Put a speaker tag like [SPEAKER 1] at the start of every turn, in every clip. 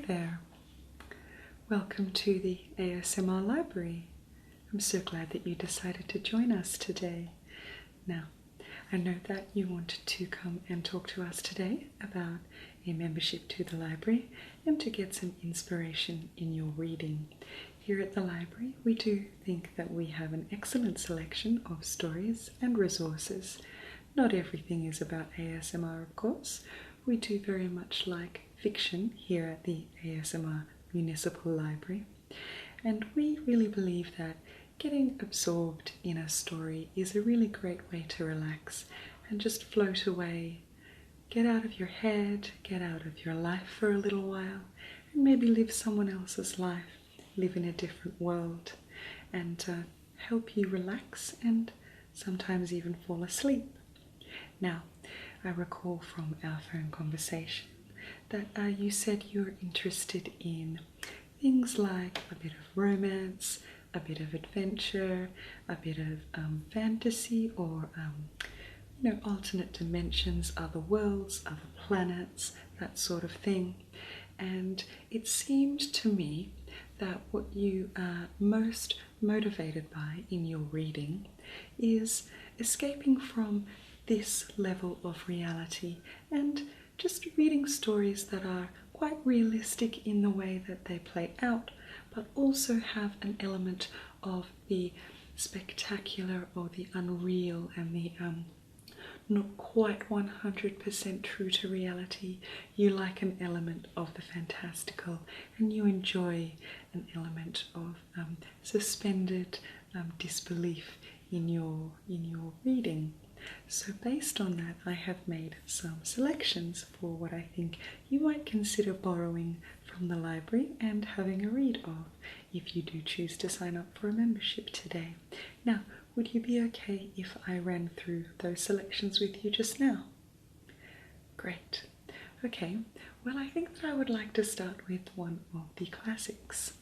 [SPEAKER 1] there. Welcome to the ASMR library. I'm so glad that you decided to join us today. Now, I know that you wanted to come and talk to us today about a membership to the library and to get some inspiration in your reading. Here at the library, we do think that we have an excellent selection of stories and resources. Not everything is about ASMR, of course. We do very much like fiction here at the ASMR Municipal Library. And we really believe that getting absorbed in a story is a really great way to relax and just float away. Get out of your head, get out of your life for a little while, and maybe live someone else's life, live in a different world, and help you relax and sometimes even fall asleep. Now, I recall from our phone conversation that you said you're interested in things like a bit of romance, a bit of adventure, a bit of fantasy, or alternate dimensions, other worlds, other planets, that sort of thing. And it seemed to me that what you are most motivated by in your reading is escaping from this level of reality and just reading stories that are quite realistic in the way that they play out, but also have an element of the spectacular or the unreal and the not quite 100% true to reality. You like an element of the fantastical, and you enjoy an element of suspended disbelief in your reading. So based on that, I have made some selections for what I think you might consider borrowing from the library and having a read of, if you do choose to sign up for a membership today. Now, would you be okay if I ran through those selections with you just now? Great. Okay, well, I think that I would like to start with one of the classics.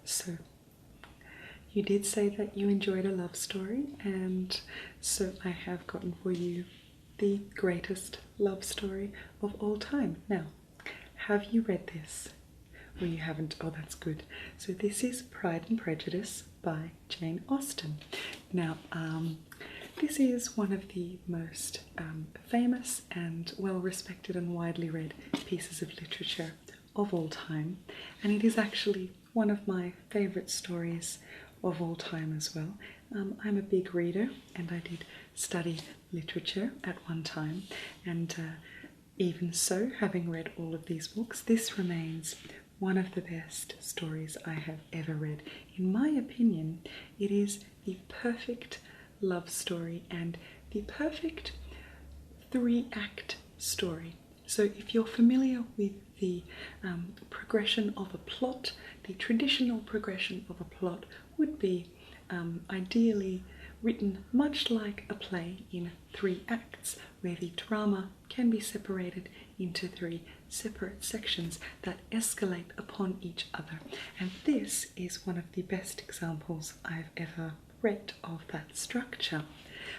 [SPEAKER 1] So, you did say that you enjoyed a love story, and so I have gotten for you the greatest love story of all time. Now, have you read this? Well, you haven't. Oh, that's good. So this is Pride and Prejudice by Jane Austen. Now, this is one of the most famous and well-respected and widely read pieces of literature of all time, and it is actually one of my favourite stories of all time as well. I'm a big reader, and I did study literature at one time, and even so, having read all of these books, this remains one of the best stories I have ever read. In my opinion, it is the perfect love story and the perfect three-act story. So if you're familiar with the progression of a plot, the traditional progression of a plot would be ideally written much like a play in 3 acts, where the drama can be separated into 3 separate sections that escalate upon each other. And this is one of the best examples I've ever read of that structure.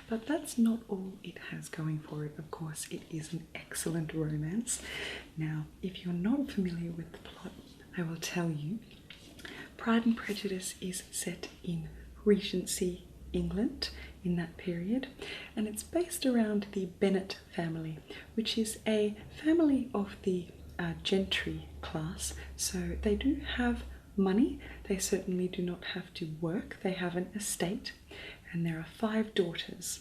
[SPEAKER 1] But that's not all it has going for it. Of course, it is an excellent romance. Now, if you're not familiar with the plot, I will tell you. Pride and Prejudice is set in Regency England in that period, and it's based around the Bennet family, which is a family of the gentry class. So they do have money, they certainly do not have to work, they have an estate, and there are 5 daughters.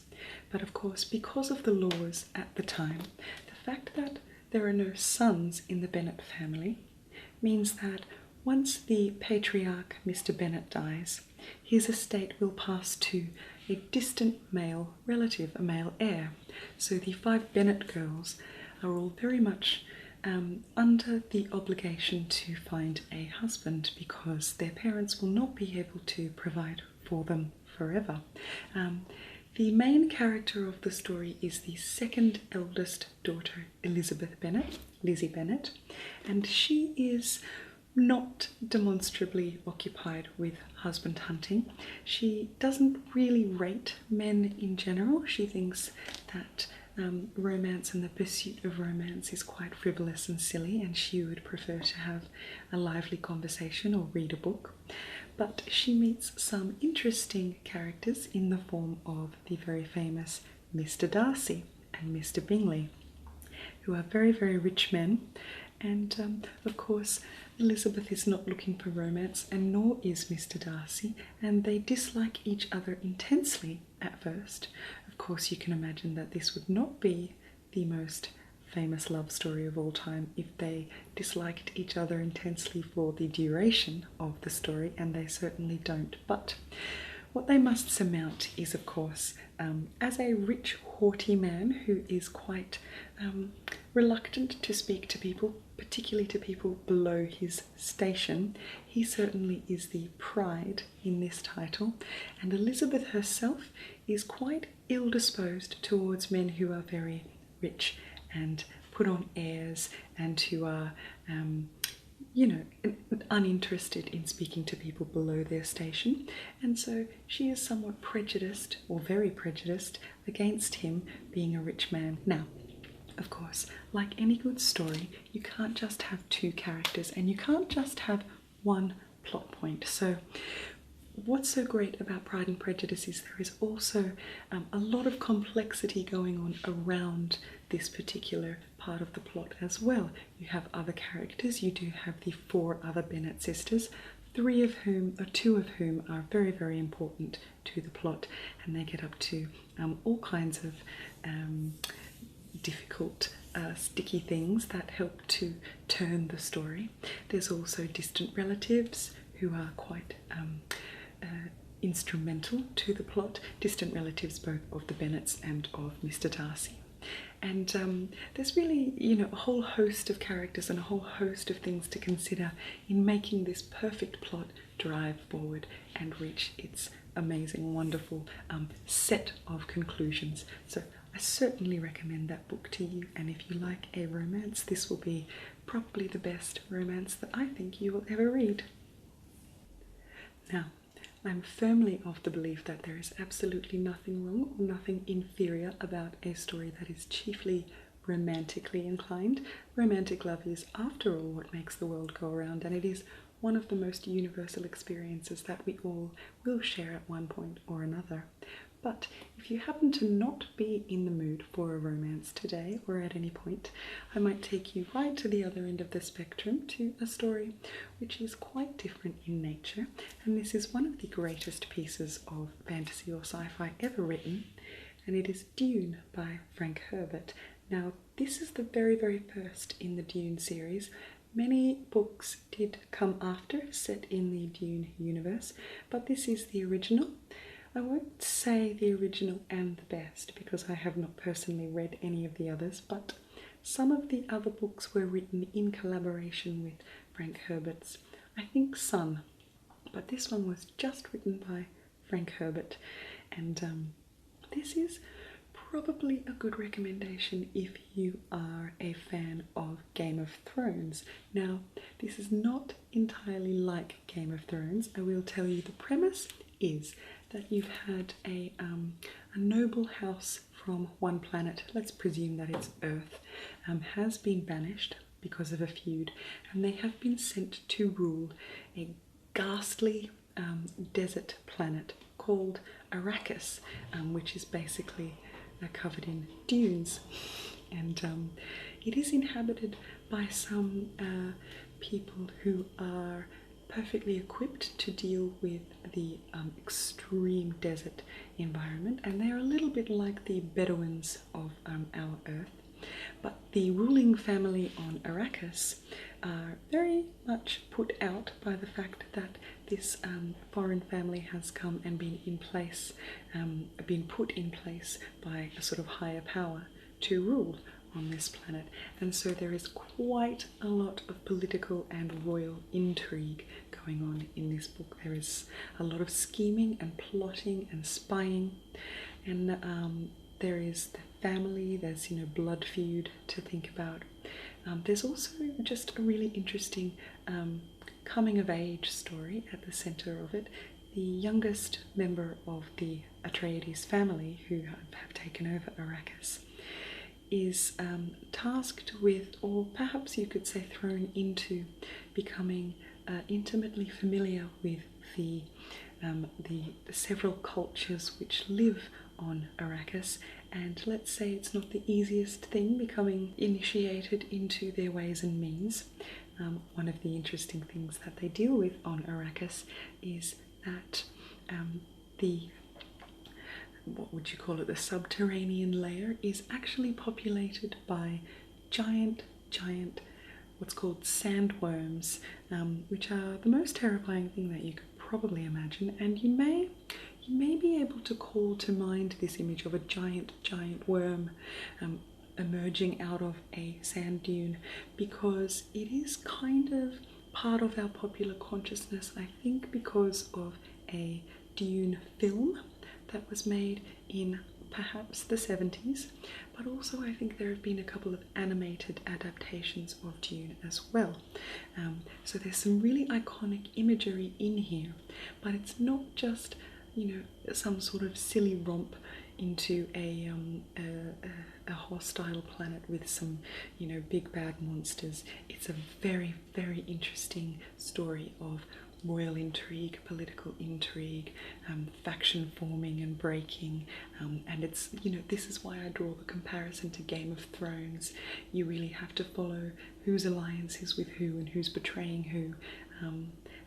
[SPEAKER 1] But of course, because of the laws at the time, the fact that there are no sons in the Bennet family means that once the patriarch, Mr. Bennet, dies, his estate will pass to a distant male relative, a male heir. So the 5 Bennet girls are all very much under the obligation to find a husband, because their parents will not be able to provide for them forever. The main character of the story is the second eldest daughter, Elizabeth Bennet, Lizzie Bennet, and she is not demonstrably occupied with husband hunting. She doesn't really rate men in general. She thinks that romance and the pursuit of romance is quite frivolous and silly, and she would prefer to have a lively conversation or read a book. But she meets some interesting characters in the form of the very famous Mr. Darcy and Mr. Bingley, who are very, very rich men. And of course, Elizabeth is not looking for romance, and nor is Mr. Darcy, and they dislike each other intensely at first. Of course, you can imagine that this would not be the most famous love story of all time if they disliked each other intensely for the duration of the story, and they certainly don't. But what they must surmount is, of course, as a rich, haughty man who is quite reluctant to speak to people, particularly to people below his station, he certainly is the pride in this title. And Elizabeth herself is quite ill-disposed towards men who are very rich and put on airs and who are uninterested in speaking to people below their station, and so she is somewhat prejudiced, or very prejudiced, against him being a rich man. Now, of course, like any good story, you can't just have two characters, and you can't just have one plot point. So what's so great about Pride and Prejudice is there is also a lot of complexity going on around this particular part of the plot as well. You have other characters. You do have the 4 other Bennet sisters, two of whom are very, very important to the plot, and they get up to all kinds of difficult, sticky things that help to turn the story. There's also distant relatives who are quite instrumental to the plot, distant relatives both of the Bennets and of Mr. Darcy. And there's really, a whole host of characters and a whole host of things to consider in making this perfect plot drive forward and reach its amazing, wonderful set of conclusions. So I certainly recommend that book to you, and if you like a romance, this will be probably the best romance that I think you will ever read. Now, I'm firmly of the belief that there is absolutely nothing wrong or nothing inferior about a story that is chiefly romantically inclined. Romantic love is, after all, what makes the world go around, and it is one of the most universal experiences that we all will share at one point or another. But if you happen to not be in the mood for a romance today or at any point, I might take you right to the other end of the spectrum to a story which is quite different in nature, and this is one of the greatest pieces of fantasy or sci-fi ever written, and it is Dune by Frank Herbert. Now, this is the very, very first in the Dune series. Many books did come after, set in the Dune universe, but this is the original. I won't say the original and the best because I have not personally read any of the others, but some of the other books were written in collaboration with Frank Herbert's, I think, son. But this one was just written by Frank Herbert, and this is probably a good recommendation if you are a fan of Game of Thrones. Now, this is not entirely like Game of Thrones. I will tell you the premise is that you've had a noble house from one planet, let's presume that it's Earth, has been banished because of a feud, and they have been sent to rule a ghastly desert planet called Arrakis, which is basically covered in dunes, and it is inhabited by some people who are perfectly equipped to deal with the extreme desert environment, and they're a little bit like the Bedouins of our Earth. But the ruling family on Arrakis are very much put out by the fact that this foreign family has come and been put in place by a sort of higher power to rule on this planet, and so there is quite a lot of political and royal intrigue going on in this book. There is a lot of scheming and plotting and spying, and there is the family, there's blood feud to think about. There's also just a really interesting coming of age story at the center of it. The youngest member of the Atreides family, who have taken over Arrakis, is tasked with, or perhaps you could say thrown into, becoming intimately familiar with the several cultures which live on Arrakis, and let's say it's not the easiest thing becoming initiated into their ways and means. One of the interesting things that they deal with on Arrakis is that what would you call it, the subterranean layer is actually populated by giant what's called sandworms, which are the most terrifying thing that you could probably imagine. And you may be able to call to mind this image of a giant worm emerging out of a sand dune, because it is kind of part of our popular consciousness, I think, because of a Dune film that was made in perhaps the 70s, but also I think there have been a couple of animated adaptations of Dune as well. So there's some really iconic imagery in here, but it's not just, you know, some sort of silly romp into a hostile planet with some, you know, big bad monsters. It's a very interesting story of royal intrigue, political intrigue, faction forming and breaking, and it's, you know, this is why I draw the comparison to Game of Thrones. You really have to follow whose alliance is with who and who's betraying who,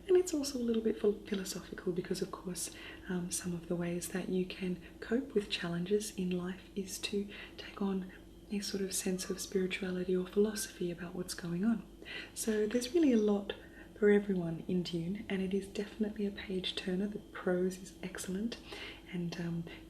[SPEAKER 1] and it's also a little bit philosophical, because of course some of the ways that you can cope with challenges in life is to take on a sort of sense of spirituality or philosophy about what's going on. So there's really a lot for everyone in Dune, and it is definitely a page turner. The prose is excellent, and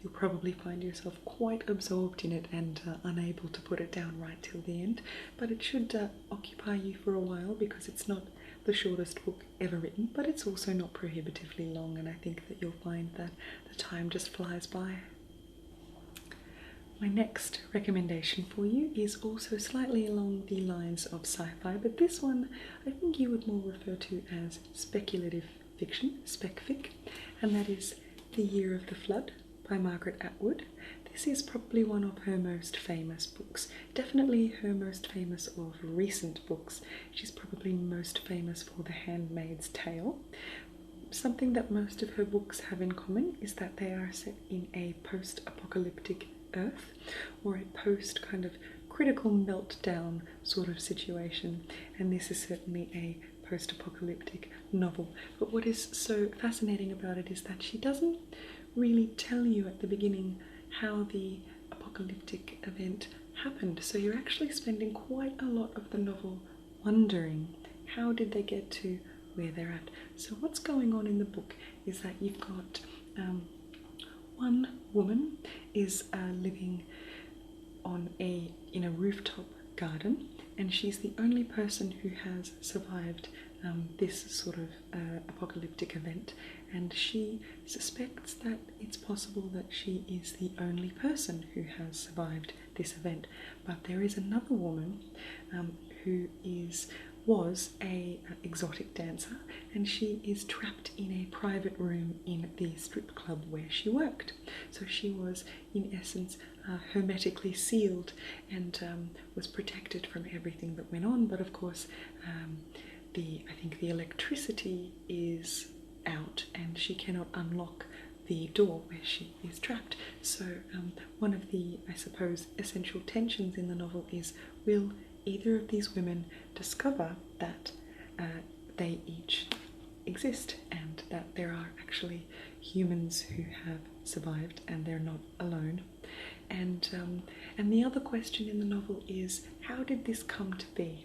[SPEAKER 1] you'll probably find yourself quite absorbed in it and unable to put it down right till the end, but it should occupy you for a while, because it's not the shortest book ever written, but it's also not prohibitively long, and I think that you'll find that the time just flies by. My next recommendation for you is also slightly along the lines of sci-fi, but this one I think you would more refer to as speculative fiction, spec-fic, and that is The Year of the Flood by Margaret Atwood. This is probably one of her most famous books, definitely her most famous of recent books. She's probably most famous for The Handmaid's Tale. Something that most of her books have in common is that they are set in a post-apocalyptic Earth, or a post kind of critical meltdown sort of situation, and this is certainly a post-apocalyptic novel. But what is so fascinating about it is that she doesn't really tell you at the beginning how the apocalyptic event happened, so you're actually spending quite a lot of the novel wondering, how did they get to where they're at? So what's going on in the book is that you've got one woman is living in a rooftop garden, and she's the only person who has survived this sort of apocalyptic event, and she suspects that it's possible that she is the only person who has survived this event. But there is another woman who was a exotic dancer, and she is trapped in a private room in the strip club where she worked. So she was in essence hermetically sealed and was protected from everything that went on, but of course I think the electricity is out and she cannot unlock the door where she is trapped. So one of the, I suppose, essential tensions in the novel is, will either of these women discover that they each exist and that there are actually humans who have survived and they're not alone? And the other question in the novel is, how did this come to be?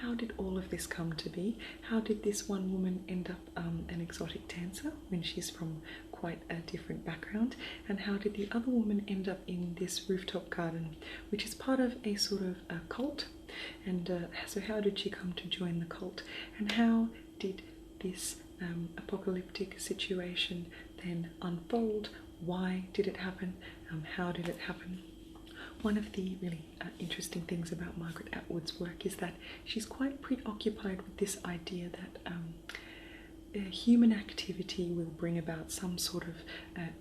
[SPEAKER 1] How did all of this come to be? How did this one woman end up an exotic dancer when she's from quite a different background? And how did the other woman end up in this rooftop garden, which is part of a sort of a cult? And so how did she come to join the cult? And how did this apocalyptic situation then unfold? Why did it happen? How did it happen? One of the really interesting things about Margaret Atwood's work is that she's quite preoccupied with this idea that human activity will bring about some sort of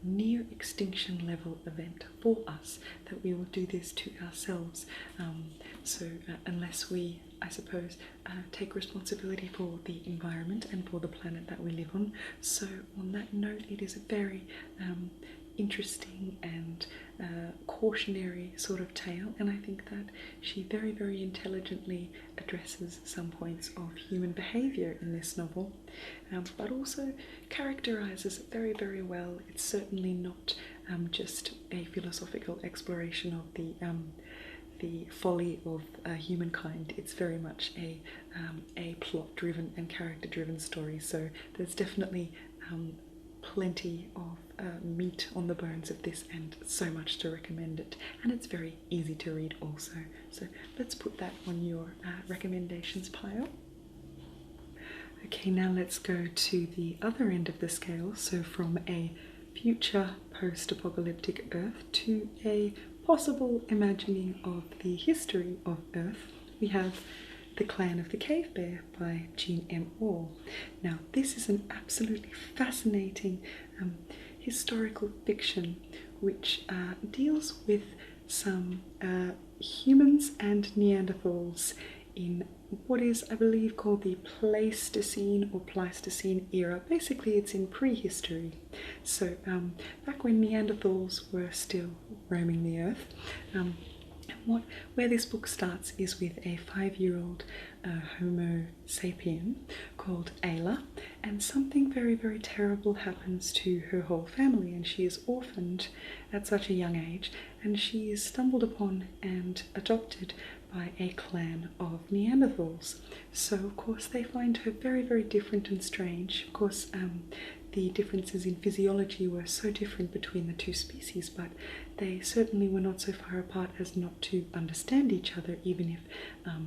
[SPEAKER 1] near extinction level event for us, that we will do this to ourselves. So unless we, I suppose, take responsibility for the environment and for the planet that we live on. So on that note, it is a very interesting and cautionary sort of tale, and I think that she very, very intelligently addresses some points of human behaviour in this novel, but also characterises it very, very well. It's certainly not just a philosophical exploration of the folly of humankind. It's very much a plot-driven and character-driven story, so there's definitely plenty of meat on the bones of this, and so much to recommend it, and it's very easy to read also. So let's put that on your recommendations pile. Okay, now let's go to the other end of the scale, so from a future post-apocalyptic Earth to a possible imagining of the history of Earth. We have The Clan of the Cave Bear by Jean M. Orr. Now, this is an absolutely fascinating historical fiction which deals with some humans and Neanderthals in what is, I believe, called the Pleistocene or Pleistocene era. Basically, it's in prehistory. So back when Neanderthals were still roaming the earth. Where this book starts is with a 5-year-old Homo sapien called Ayla, and something very, very terrible happens to her whole family, and she is orphaned at such a young age, and she is stumbled upon and adopted by a clan of Neanderthals. So of course they find her very, very different and strange. Of course the differences in physiology were so different between the two species, but they certainly were not so far apart as not to understand each other, even if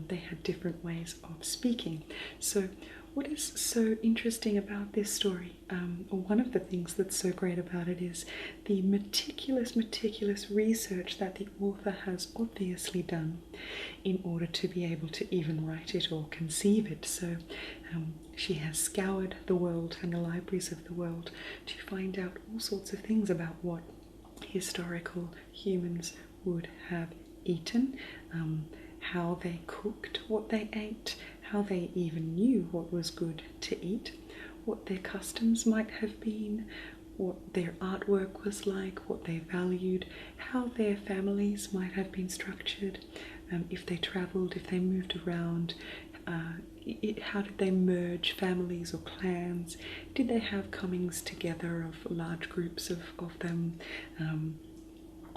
[SPEAKER 1] they had different ways of speaking. So what is so interesting about this story, or one of the things that's so great about it, is the meticulous research that the author has obviously done in order to be able to even write it or conceive it. So she has scoured the world and the libraries of the world to find out all sorts of things about what historical humans would have eaten, how they cooked what they ate, how they even knew what was good to eat, what their customs might have been, what their artwork was like, what they valued, how their families might have been structured, if they travelled, if they moved around, how did they merge families or clans, did they have comings together of large groups of them,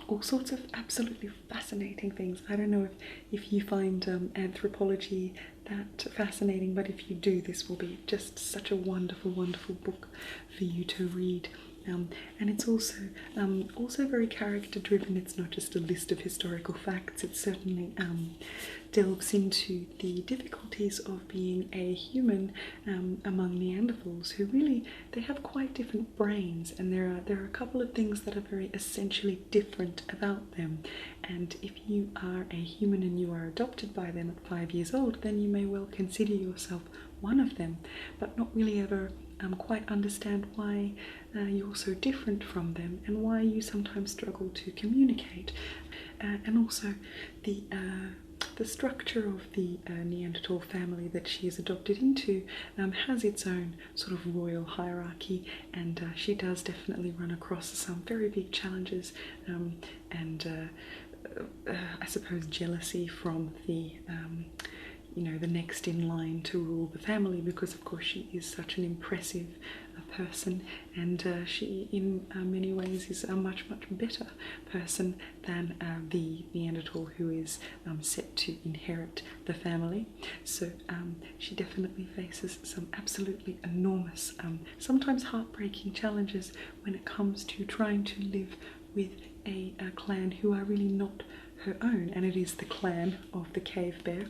[SPEAKER 1] all sorts of absolutely fascinating things. I don't know if you find anthropology that fascinating, but if you do, this will be just such a wonderful, wonderful book for you to read. And it's also very character driven. It's not just a list of historical facts. It certainly delves into the difficulties of being a human among Neanderthals, who really, they have quite different brains, and there are a couple of things that are very essentially different about them. And if you are a human and you are adopted by them at 5 years old, then you may well consider yourself one of them, but not really ever quite understand why you're so different from them, and why you sometimes struggle to communicate. And also the structure of the Neanderthal family that she is adopted into has its own sort of royal hierarchy, and she does definitely run across some very big challenges, and I suppose jealousy from the the next in line to rule the family, because of course she is such an impressive person, and she in many ways is a much better person than the Neanderthal who is set to inherit the family. So she definitely faces some absolutely enormous, sometimes heartbreaking challenges when it comes to trying to live with a clan who are really not her own, and it is the clan of the Cave Bear.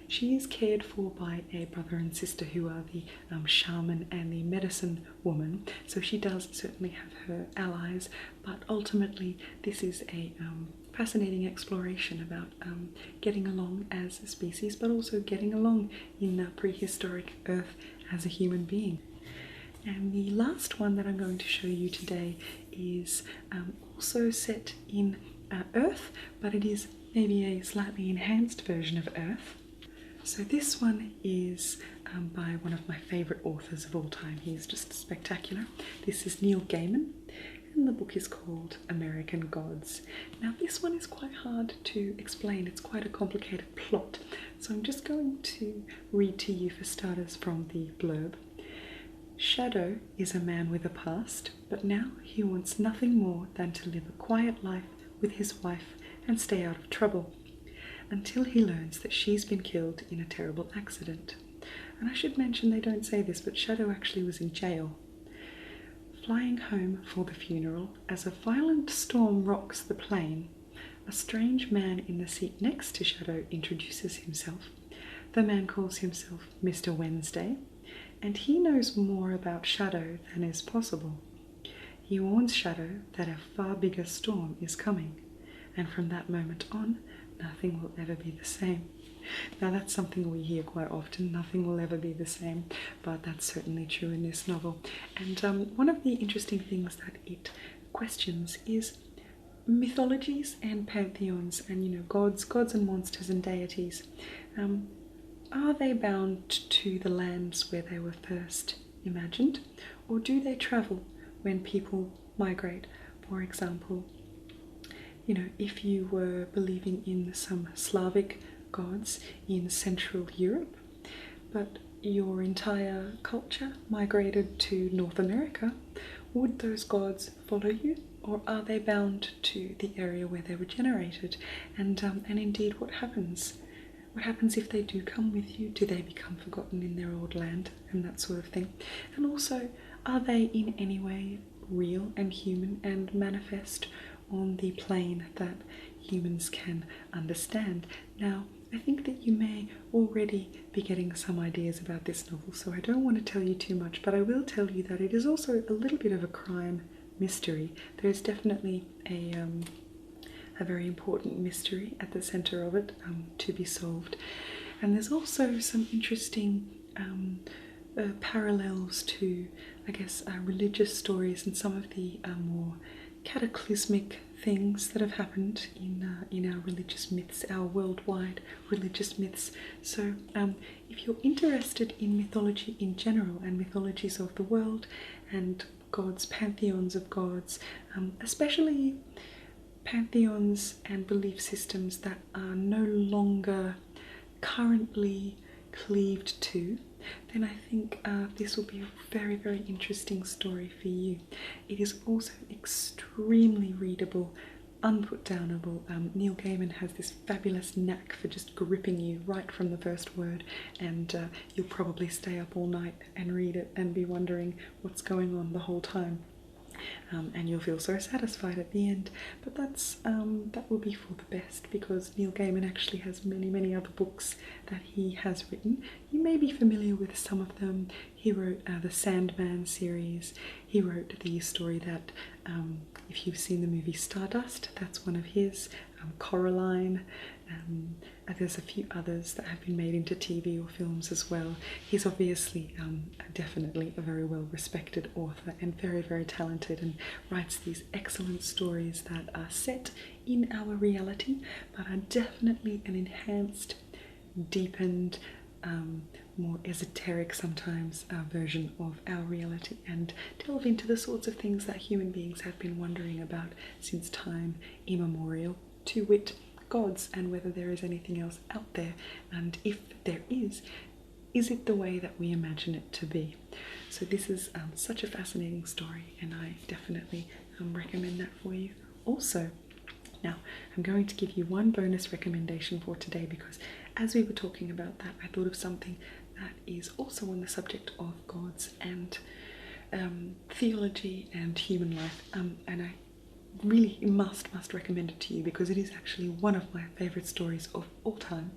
[SPEAKER 1] She is cared for by a brother and sister who are the shaman and the medicine woman, so she does certainly have her allies, but ultimately this is a fascinating exploration about getting along as a species, but also getting along in prehistoric Earth as a human being. And the last one that I'm going to show you today is also set in Earth, but it is maybe a slightly enhanced version of Earth. So this one is by one of my favourite authors of all time. He's just spectacular. This is Neil Gaiman, and the book is called American Gods. Now this one is quite hard to explain. It's quite a complicated plot. So I'm just going to read to you for starters from the blurb. Shadow is a man with a past, but now he wants nothing more than to live a quiet life with his wife and stay out of trouble, until he learns that she's been killed in a terrible accident. And I should mention, they don't say this, but Shadow actually was in jail. Flying home for the funeral, as a violent storm rocks the plane, a strange man in the seat next to Shadow introduces himself. The man calls himself Mr. Wednesday, and he knows more about Shadow than is possible. He warns Shadow that a far bigger storm is coming, and from that moment on, nothing will ever be the same. Now that's something we hear quite often, nothing will ever be the same, but that's certainly true in this novel. And one of the interesting things that it questions is mythologies and pantheons, and gods and monsters and deities. Are they bound to the lands where they were first imagined, or do they travel when people migrate? For example, if you were believing in some Slavic gods in Central Europe, but your entire culture migrated to North America, would those gods follow you, or are they bound to the area where they were generated? And indeed, what happens? What happens if they do come with you? Do they become forgotten in their old land, and that sort of thing? And also, are they in any way real and human and manifest on the plane that humans can understand? Now, I think that you may already be getting some ideas about this novel, so I don't want to tell you too much, but I will tell you that it is also a little bit of a crime mystery. There is definitely a very important mystery at the centre of it to be solved. And there's also some interesting parallels to, I guess, religious stories and some of the more cataclysmic things that have happened in our religious myths, our worldwide religious myths. So if you're interested in mythology in general and mythologies of the world and gods, pantheons of gods, especially pantheons and belief systems that are no longer currently cleaved to, then I think this will be a very, very interesting story for you. It is also extremely readable, unputdownable. Neil Gaiman has this fabulous knack for just gripping you right from the first word, and you'll probably stay up all night and read it and be wondering what's going on the whole time. And you'll feel so satisfied at the end. But that will be for the best, because Neil Gaiman actually has many, many other books that he has written. You may be familiar with some of them. He wrote the Sandman series. He wrote the story that, if you've seen the movie Stardust, that's one of his. Coraline. There's a few others that have been made into TV or films as well. He's obviously definitely a very well respected author and very, very talented, and writes these excellent stories that are set in our reality but are definitely an enhanced, deepened, more esoteric sometimes version of our reality, and delve into the sorts of things that human beings have been wondering about since time immemorial, to wit, gods, and whether there is anything else out there, and if there is it the way that we imagine it to be? So this is such a fascinating story, and I definitely recommend that for you also. Now, I'm going to give you one bonus recommendation for today, because as we were talking about that, I thought of something that is also on the subject of gods and theology and human life, and I really must recommend it to you, because it is actually one of my favourite stories of all time.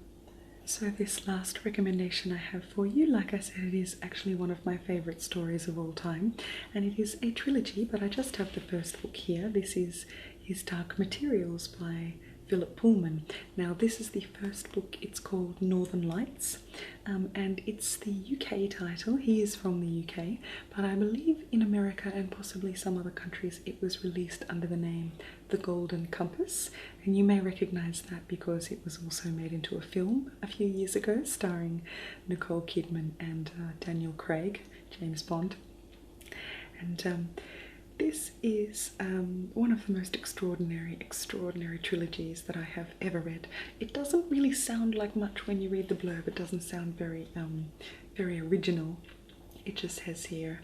[SPEAKER 1] So this last recommendation I have for you, like I said, it is actually one of my favourite stories of all time, and it is a trilogy, but I just have the first book here. This is his Dark Materials by Philip Pullman. Now this is the first book. It's called Northern Lights, and it's the UK title. He is from the UK, but I believe in America and possibly some other countries it was released under the name The Golden Compass, and you may recognise that because it was also made into a film a few years ago starring Nicole Kidman and Daniel Craig, James Bond. And this is one of the most extraordinary trilogies that I have ever read. It doesn't really sound like much when you read the blurb. It doesn't sound very original. It just says here,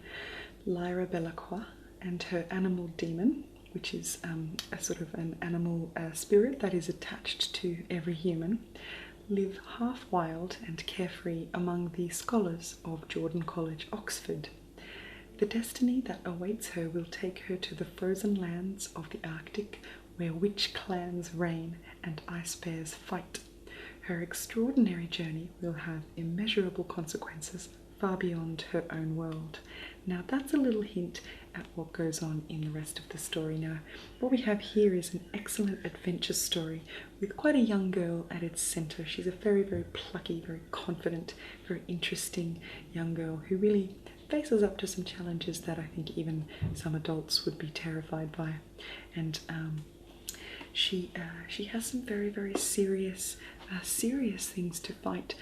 [SPEAKER 1] Lyra Belacroix and her animal demon, which is a sort of an animal spirit that is attached to every human, live half wild and carefree among the scholars of Jordan College, Oxford. The destiny that awaits her will take her to the frozen lands of the Arctic, where witch clans reign and ice bears fight. Her extraordinary journey will have immeasurable consequences far beyond her own world. Now that's a little hint at what goes on in the rest of the story. Now what we have here is an excellent adventure story with quite a young girl at its centre. She's a very plucky, very confident, very interesting young girl who really faces up to some challenges that I think even some adults would be terrified by. And she has some very serious things to fight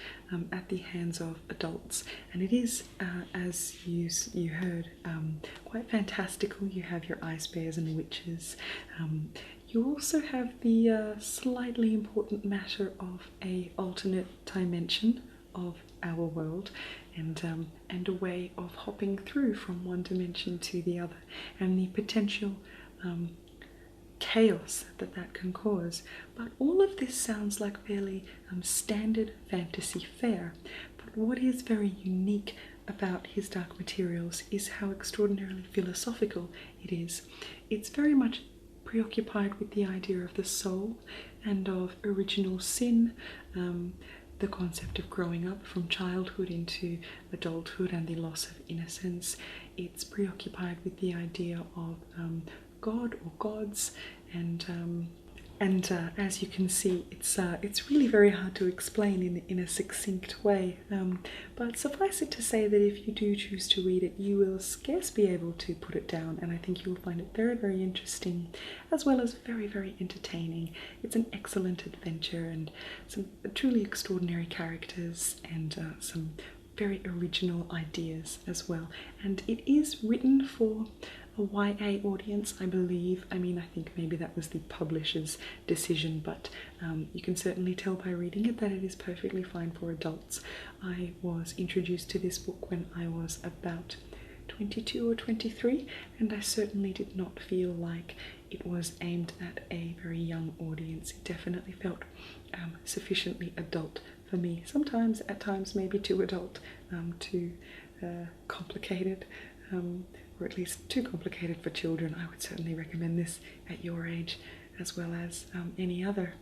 [SPEAKER 1] at the hands of adults, and it is, as you heard, quite fantastical. You have your ice bears and witches. You also have the slightly important matter of a alternate dimension of our world, and a way of hopping through from one dimension to the other, and the potential chaos that can cause. But all of this sounds like fairly standard fantasy fare. But what is very unique about his Dark Materials is how extraordinarily philosophical it is. It's very much preoccupied with the idea of the soul and of original sin, the concept of growing up from childhood into adulthood and the loss of innocence. It's preoccupied with the idea of God or gods, and as you can see, it's really very hard to explain in a succinct way. But suffice it to say that if you do choose to read it, you will scarce be able to put it down, and I think you will find it very interesting, as well as very entertaining. It's an excellent adventure and some truly extraordinary characters and some very original ideas as well. And it is written for a YA audience, I believe. I mean, I think maybe that was the publisher's decision, but you can certainly tell by reading it that it is perfectly fine for adults. I was introduced to this book when I was about 22 or 23, and I certainly did not feel like it was aimed at a very young audience. It definitely felt sufficiently adult for me. Sometimes, at times, maybe too adult, too complicated, or at least too complicated for children. I would certainly recommend this at your age as well as any other.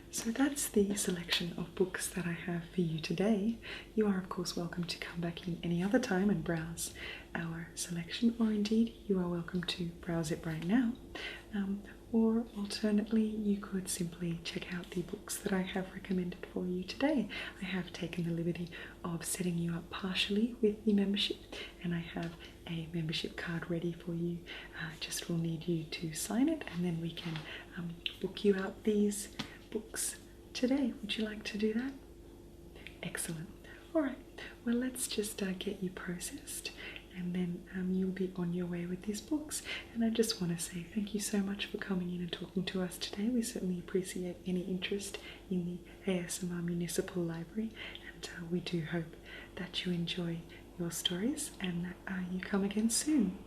[SPEAKER 1] So that's the selection of books that I have for you today. You are of course welcome to come back in any other time and browse our selection, or indeed you are welcome to browse it right now. Or alternately, you could simply check out the books that I have recommended for you today. I have taken the liberty of setting you up partially with the membership, and I have a membership card ready for you. Just will need you to sign it, and then we can book you out these books today. Would you like to do that? Excellent. Alright, well let's just get you processed, and then you'll be on your way with these books. And I just want to say thank you so much for coming in and talking to us today. We certainly appreciate any interest in the ASMR Municipal Library, and we do hope that you enjoy your stories and that you come again soon.